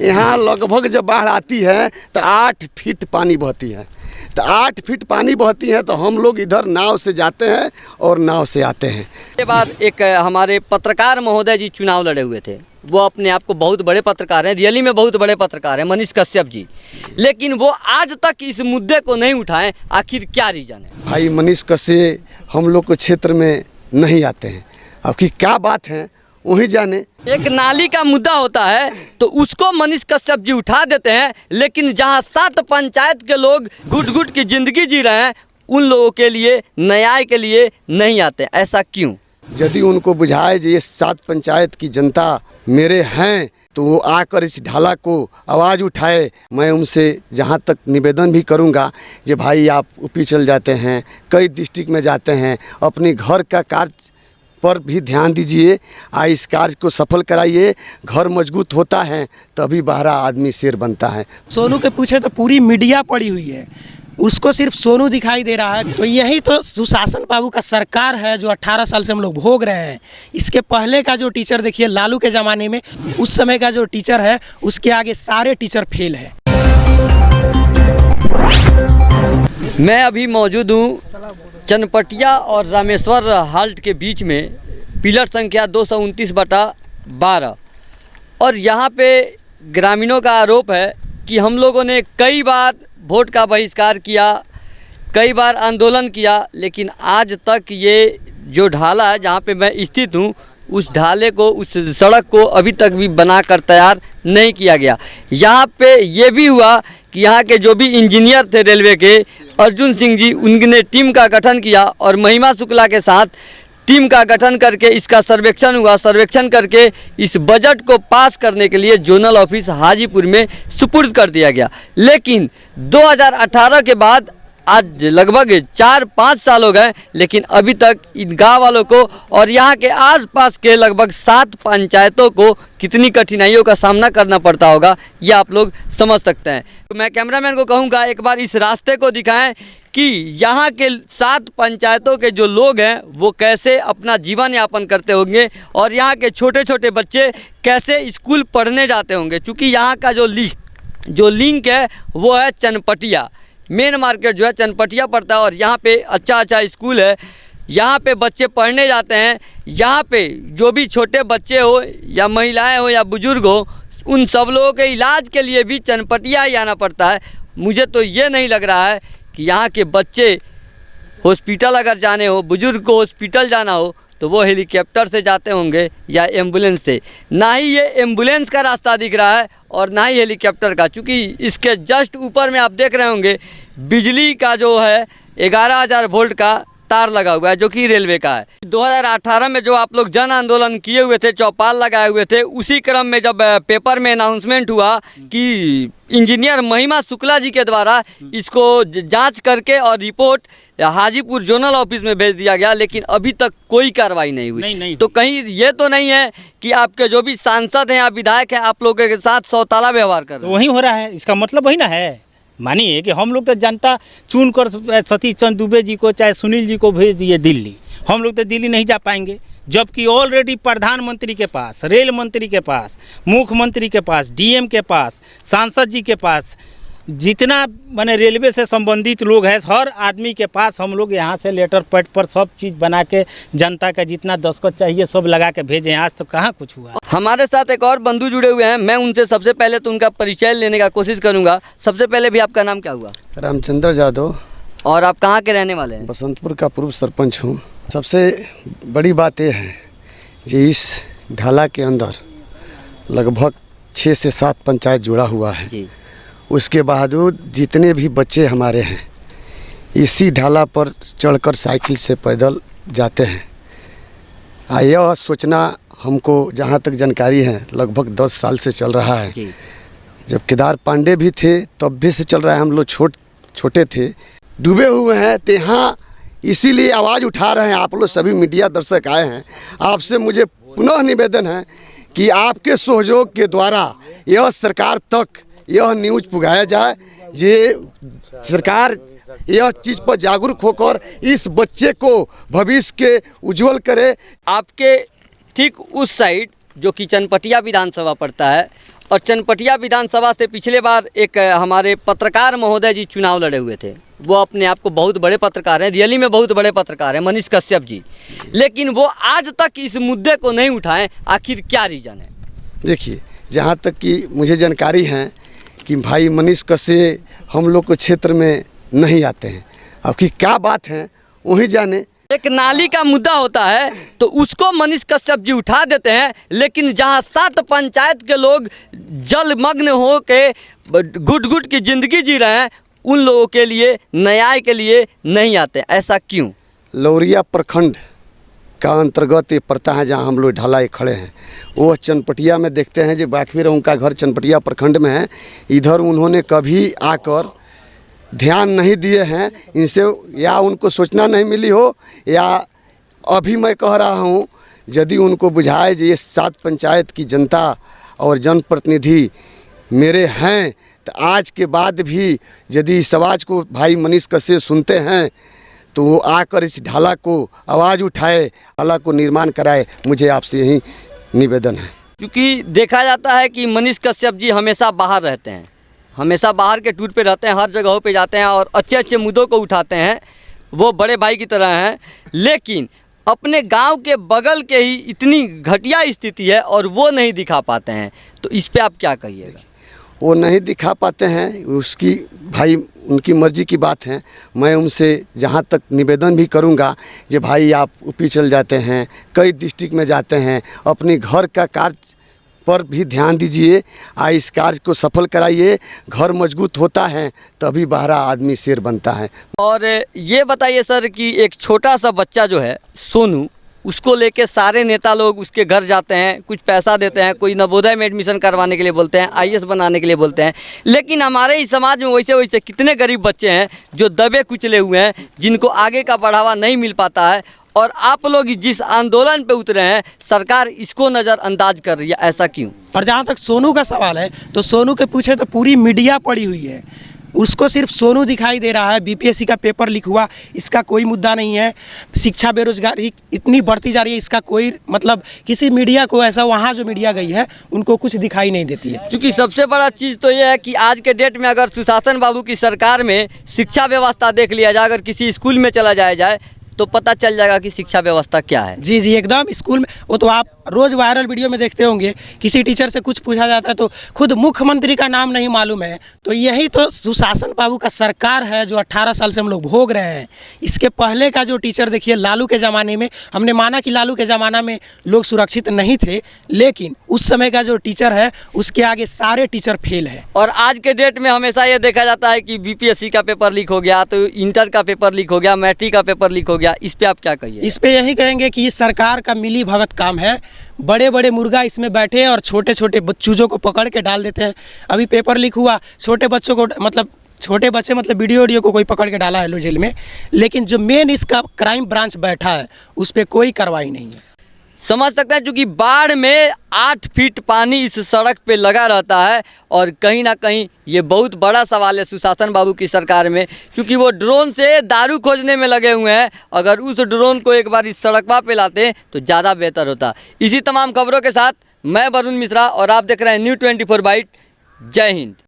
यहाँ लगभग जब बाढ़ आती है तो 8 फीट पानी बहती है। तो 8 फीट पानी बहती है तो हम लोग इधर नाव से जाते हैं और नाव से आते हैं। इसके बाद एक हमारे पत्रकार महोदय जी चुनाव लड़े हुए थे। वो अपने आप को बहुत बड़े पत्रकार हैं, रियली में बहुत बड़े पत्रकार हैं, मनीष कश्यप जी। लेकिन वो आज तक इस मुद्दे को नहीं उठाएं। आखिर क्या रीज़न है? भाई मनीष कश्यप हम लोग के क्षेत्र में नहीं आते हैं। अब की क्या बात है वही जाने। एक नाली का मुद्दा होता है तो उसको मनीष कश्यप जी उठा देते हैं, लेकिन जहां 7 पंचायत के लोग घुट घुट की जिंदगी जी रहे हैं उन लोगों के लिए, न्याय के लिए नहीं आते। ऐसा क्यों? यदि उनको बुझाए ये 7 पंचायत की जनता मेरे हैं तो वो आकर इस ढाला को आवाज़ उठाए। मैं उनसे जहाँ तक निवेदन भी करूँगा कि भाई आप ऊपी चल जाते हैं, कई डिस्ट्रिक्ट में जाते हैं, अपने घर का कार्य पर भी ध्यान दीजिए, इस कार्य को सफल कराइए। घर मजबूत होता है तभी बाहर आदमी शेर बनता है। सोनू के पूछे तो पूरी मीडिया पड़ी हुई है, उसको सिर्फ सोनू दिखाई दे रहा है। तो यही तो सुशासन बाबू का सरकार है जो 18 साल से हम लोग भोग रहे हैं। इसके पहले का जो टीचर देखिए लालू के ज़माने में, उस समय का जो टीचर है उसके आगे सारे टीचर फेल है। मैं अभी मौजूद हूँ चनपटिया और रामेश्वर हाल्ट के बीच में, पिलर संख्या 229/12। और यहाँ पे ग्रामीणों का आरोप है कि हम लोगों ने कई बार वोट का बहिष्कार किया, कई बार आंदोलन किया, लेकिन आज तक ये जो ढाला है जहाँ पे मैं स्थित हूँ उस ढाले को, उस सड़क को अभी तक भी बनाकर तैयार नहीं किया गया। यहाँ पे ये भी हुआ कि यहाँ के जो भी इंजीनियर थे रेलवे के, अर्जुन सिंह जी, उनने टीम का गठन किया और महिमा शुक्ला के साथ टीम का गठन करके इसका सर्वेक्षण हुआ। सर्वेक्षण करके इस बजट को पास करने के लिए जोनल ऑफिस हाजीपुर में सुपुर्द कर दिया गया। लेकिन 2018 के बाद आज लगभग 4-5 साल हो गए, लेकिन अभी तक इन गाँव वालों को और यहाँ के आसपास के लगभग 7 पंचायतों को कितनी कठिनाइयों का सामना करना पड़ता होगा ये आप लोग समझ सकते हैं। तो मैं कैमरामैन को कहूँगा एक बार इस रास्ते को दिखाएं कि यहाँ के 7 पंचायतों के जो लोग हैं वो कैसे अपना जीवन यापन करते होंगे और यहाँ के छोटे छोटे बच्चे कैसे स्कूल पढ़ने जाते होंगे। चूँकि यहाँ का जो लिंक है वो है चनपटिया, मेन मार्केट जो है चनपटिया पड़ता है और यहाँ पे अच्छा स्कूल है। यहाँ पे बच्चे पढ़ने जाते हैं। यहाँ पे जो भी छोटे बच्चे हो या महिलाएं हो या बुजुर्ग हो, उन सब लोगों के इलाज के लिए भी चनपटिया ही आना पड़ता है। मुझे तो ये नहीं लग रहा है कि यहाँ के बच्चे हॉस्पिटल अगर जाने हो, बुजुर्ग को हॉस्पिटल जाना हो तो वो हेलीकॉप्टर से जाते होंगे या एम्बुलेंस से। ना ही ये एम्बुलेंस का रास्ता दिख रहा है और ना ही हेलीकॉप्टर का, क्योंकि इसके जस्ट ऊपर में आप देख रहे होंगे बिजली का जो है 11,000 वोल्ट का तार लगा हुआ है जो कि रेलवे का है। 2018 में जो आप लोग जन आंदोलन किए हुए थे, चौपाल लगाए हुए थे, उसी क्रम में जब पेपर में अनाउंसमेंट हुआ कि इंजीनियर महिमा शुक्ला जी के द्वारा इसको जांच करके और रिपोर्ट हाजीपुर जोनल ऑफिस में भेज दिया गया, लेकिन अभी तक कोई कार्रवाई नहीं हुई। नहीं। तो कहीं ये तो नहीं है कि आपके जो भी सांसद हैं या विधायक हैं आप लोगों के साथ सौताला व्यवहार कर रहे हैं? वही हो रहा है, इसका मतलब वही ना है। मानिए कि हम लोग तो जनता चुन कर सतीश चंद्र दुबे जी को चाहे सुनील जी को भेज दिए दिल्ली, हम लोग तो दिल्ली नहीं जा पाएंगे। जबकि ऑलरेडी प्रधानमंत्री के पास, रेल मंत्री के पास, मुख्यमंत्री के पास, डीएम के पास, सांसद जी के पास, जितना माने रेलवे से संबंधित लोग हैं, हर आदमी के पास हम लोग यहाँ से लेटर पैड पर सब चीज़ बना के जनता का जितना दस्तखत चाहिए सब लगा के भेजे। आज तक कहाँ कुछ हुआ। हमारे साथ एक और बंधु जुड़े हुए हैं, मैं उनसे सबसे पहले तो उनका परिचय लेने का कोशिश करूंगा। सबसे पहले भी आपका नाम क्या हुआ? रामचंद्र यादव। और आप कहाँ के रहने वाले हैं? बसंतपुर का पूर्व सरपंच हूँ। सबसे बड़ी बात यह है कि इस ढाला के अंदर लगभग 6 से 7 पंचायत जुड़ा हुआ है जी। उसके बावजूद जितने भी बच्चे हमारे हैं इसी ढाला पर चढ़कर साइकिल से पैदल जाते हैं। यह सोचना हमको जहाँ तक जानकारी है लगभग 10 साल से चल रहा है जी। जब केदार पांडे भी थे तब भी से चल रहा है, हम लोग छोटे थे। डूबे हुए हैं तो यहाँ इसीलिए आवाज़ उठा रहे हैं। आप लोग सभी मीडिया दर्शक आए हैं, आपसे मुझे पुनः निवेदन है कि आपके सहयोग के द्वारा यह सरकार तक यह न्यूज़ पुगाया जाए, ये सरकार यह चीज़ पर जागरूक होकर इस बच्चे को भविष्य के उज्जवल करे। आपके ठीक उस साइड जो कि चनपटिया विधानसभा पड़ता है और चनपटिया विधानसभा से पिछले बार एक हमारे पत्रकार महोदय जी चुनाव लड़े हुए थे। वो अपने आप को बहुत बड़े पत्रकार हैं, रियली में बहुत बड़े पत्रकार हैं, मनीष कश्यप जी। लेकिन वो आज तक इस मुद्दे को नहीं उठाएं, आखिर क्या रीज़न है? देखिए, जहाँ तक कि मुझे जानकारी है कि भाई मनीष कश्यप हम लोग के क्षेत्र में नहीं आते हैं। अब कि क्या बात है वही जाने। एक नाली का मुद्दा होता है तो उसको मनीष कश्यप जी उठा देते हैं, लेकिन जहां 7 पंचायत के लोग जलमग्न हो के गुट गुट की ज़िंदगी जी रहे हैं, उन लोगों के लिए न्याय के लिए नहीं आते। ऐसा क्यों? लौरिया प्रखंड का अंतर्गत ये पड़ता है जहाँ हम लोग ढाला खड़े हैं। वो चनपटिया में देखते हैं जो बाखवीर उनका घर चनपटिया प्रखंड में है। इधर उन्होंने कभी आकर ध्यान नहीं दिए हैं। इनसे या उनको सूचना नहीं मिली हो, या अभी मैं कह रहा हूँ यदि उनको बुझाए कि ये 7 पंचायत की जनता और जनप्रतिनिधि मेरे हैं, तो आज के बाद भी यदि इस आवाज़ को भाई मनीष कश्यप सुनते हैं तो वो आकर इस ढाला को आवाज़ उठाए, ढाला को निर्माण कराए। मुझे आपसे यही निवेदन है। क्योंकि देखा जाता है कि मनीष कश्यप जी हमेशा बाहर रहते हैं, हमेशा बाहर के टूर पे रहते हैं, हर जगहों पे जाते हैं और अच्छे अच्छे मुद्दों को उठाते हैं। वो बड़े भाई की तरह हैं, लेकिन अपने गांव के बगल के ही इतनी घटिया स्थिति है और वो नहीं दिखा पाते हैं। तो इस पे आप क्या कहिएगा? वो नहीं दिखा पाते हैं, उसकी भाई उनकी मर्जी की बात है। मैं उनसे जहाँ तक निवेदन भी करूँगा कि भाई आप ऊपी चल जाते हैं, कई डिस्ट्रिक्ट में जाते हैं, अपने घर का कार्य पर भी ध्यान दीजिए, इस कार्य को सफल कराइए। घर मजबूत होता है तभी बाहरा आदमी शेर बनता है। और ये बताइए सर कि एक छोटा सा बच्चा जो है सोनू, उसको लेके सारे नेता लोग उसके घर जाते हैं, कुछ पैसा देते हैं, कोई नवोदय में एडमिशन करवाने के लिए बोलते हैं, आईएएस बनाने के लिए बोलते हैं। लेकिन हमारे इस समाज में वैसे वैसे कितने गरीब बच्चे हैं जो दबे कुचले हुए हैं, जिनको आगे का बढ़ावा नहीं मिल पाता है। और आप लोग जिस आंदोलन पे उतरे हैं, सरकार इसको नज़रअंदाज कर रही है। ऐसा क्यों? और जहाँ तक सोनू का सवाल है, तो सोनू के पूछे तो पूरी मीडिया पड़ी हुई है, उसको सिर्फ सोनू दिखाई दे रहा है। बीपीएससी का पेपर लीक हुआ, इसका कोई मुद्दा नहीं है। शिक्षा बेरोजगारी इतनी बढ़ती जा रही है, इसका कोई मतलब किसी मीडिया को ऐसा, वहाँ जो मीडिया गई है उनको कुछ दिखाई नहीं देती है। क्योंकि सबसे बड़ा चीज़ तो ये है कि आज के डेट में अगर सुशासन बाबू की सरकार में शिक्षा व्यवस्था देख लिया जाए, अगर किसी स्कूल में चला जाए तो पता चल जाएगा कि शिक्षा व्यवस्था क्या है। जी जी, एकदम स्कूल में। वो तो आप रोज़ वायरल वीडियो में देखते होंगे, किसी टीचर से कुछ पूछा जाता है तो खुद मुख्यमंत्री का नाम नहीं मालूम है। तो यही तो सुशासन बाबू का सरकार है जो 18 साल से हम लोग भोग रहे हैं। इसके पहले का जो टीचर देखिए, लालू के ज़माने में हमने माना कि लालू के ज़माना में लोग सुरक्षित नहीं थे, लेकिन उस समय का जो टीचर है उसके आगे सारे टीचर फेल है। और आज के डेट में हमेशा ये देखा जाता है कि बीपीएससी का पेपर लीक हो गया, तो इंटर का पेपर लीक हो गया, मैट्रिक का पेपर लीक हो गया। इस पे आप क्या कहिए? इस पे यही कहेंगे कि ये सरकार का मिली भगत काम है। बड़े बड़े मुर्गा इसमें बैठे और छोटे छोटे चूज़ों को पकड़ के डाल देते हैं। अभी पेपर लीक हुआ, छोटे बच्चों को छोटे बच्चे वीडियो को कोई पकड़ के डाला है लो जेल में, लेकिन जो मेन इसका क्राइम ब्रांच बैठा है उस पर कोई कार्रवाई नहीं है। समझ सकते हैं, क्योंकि बाढ़ में 8 फीट पानी इस सड़क पे लगा रहता है और कहीं ना कहीं ये बहुत बड़ा सवाल है सुशासन बाबू की सरकार में, क्योंकि वो ड्रोन से दारू खोजने में लगे हुए हैं। अगर उस ड्रोन को एक बार इस सड़क पे लाते तो ज़्यादा बेहतर होता। इसी तमाम खबरों के साथ मैं वरुण मिश्रा और आप देख रहे हैं New 24 बाइट। जय हिंद।